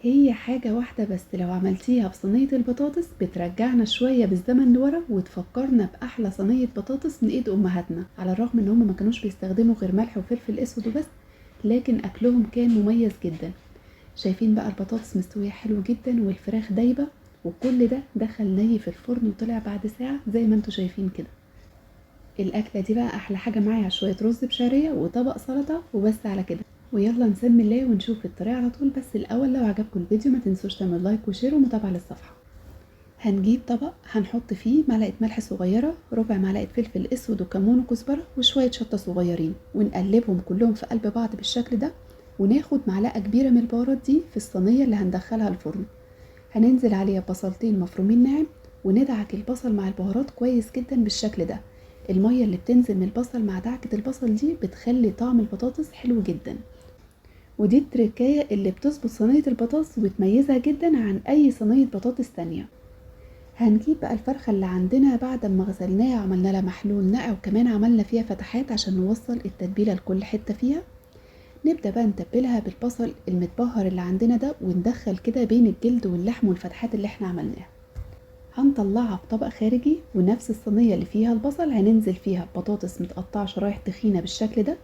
هي حاجة واحدة بس لو عملتيها بصينية البطاطس بترجعنا شوية بالزمن لورا وتفكرنا بأحلى صينية بطاطس من ايد أمهاتنا، على الرغم ان هم ما كانوش بيستخدموا غير ملح وفلفل اسود وبس، لكن أكلهم كان مميز جدا. شايفين بقى البطاطس مستوية حلو جدا والفراخ دايبة، وكل ده دخل ني في الفرن وطلع بعد ساعة زي ما انتوا شايفين كده. الأكلة دي بقى أحلى حاجة معايا شوية رز بشعرية وطبق سلطة وبس على كده. ويلا نسمي الله ونشوف الطريقة على طول، بس الأول لو عجبكم الفيديو ما تنسوش تعملوا لايك وشير ومتابعة للصفحة. هنجيب طبق هنحط فيه معلقة ملح صغيرة، ربع معلقة فلفل اسود وكمون وكزبرة وشوية شطة صغيرين، ونقلبهم كلهم في قلب بعض بالشكل ده. وناخد معلقة كبيرة من البهارات دي في الصينية اللي هندخلها الفرن. هننزل عليها بصلتين مفرومين ناعم، وندعك البصل مع البهارات كويس جدا بالشكل ده. المية اللي بتنزل من البصل مع دعكة البصل دي بتخلي طعم البطاطس حلو جدا. ودي التركاية اللي بتظبط صينية البطاطس وبتميزها جدا عن اي صينية بطاطس تانية. هنجيب بقى الفرخة اللي عندنا بعد ما غسلناها وعملنا لها محلول نقع، وكمان عملنا فيها فتحات عشان نوصل التتبيلة لكل حتة فيها. نبدأ بقى نتبلها بالبصل المتبهر اللي عندنا ده، وندخل كده بين الجلد واللحم والفتحات اللي احنا عملناها. هنطلعها في طبق خارجي، ونفس الصينية اللي فيها البصل هننزل فيها بطاطس متقطعة شرايح تخينة بالشكل ده،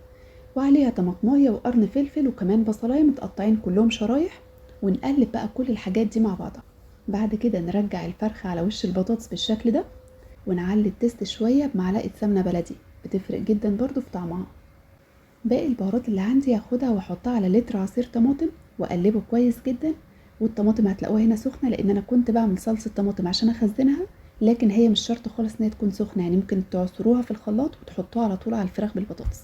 وعليها طماطمايه وقرن فلفل وكمان بصلايه متقطعين كلهم شرايح. ونقلب بقى كل الحاجات دي مع بعضها. بعد كده نرجع الفرخة على وش البطاطس بالشكل ده، ونعلي التست شوية بمعلقة سمنة بلدي، بتفرق جدا برضو في طعمها. باقي البهارات اللي عندي هاخدها واحطها على لتر عصير طماطم واقلبه كويس جدا. والطماطم هتلاقوها هنا سخنة لان انا كنت بعمل صلصة طماطم عشان اخزنها، لكن هي مش شرط خالص ان هي تكون سخنة، يعني ممكن تعصروها في الخلاط وتحطوها على طول على الفراخ بالبطاطس.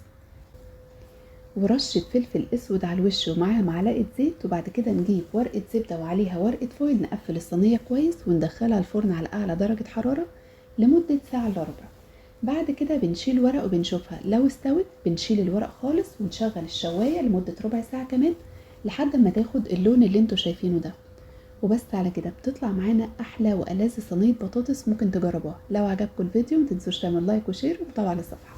ورشة فلفل اسود على الوش ومعاها معلقة زيت، وبعد كده نجيب ورقة زبدة وعليها ورقة فويل، نقفل الصينية كويس وندخلها الفرن على اعلى درجة حرارة لمدة ساعة الا ربع. بعد كده بنشيل ورق وبنشوفها، لو استوت بنشيل الورق خالص ونشغل الشواية لمدة ربع ساعة كمان لحد ما تاخد اللون اللي انتوا شايفينه ده. وبس على كده بتطلع معانا احلى والذ صينية بطاطس ممكن تجربوها. لو عجبكم الفيديو متنسوش تعملوا لايك وشير ومتابعة للصفحة.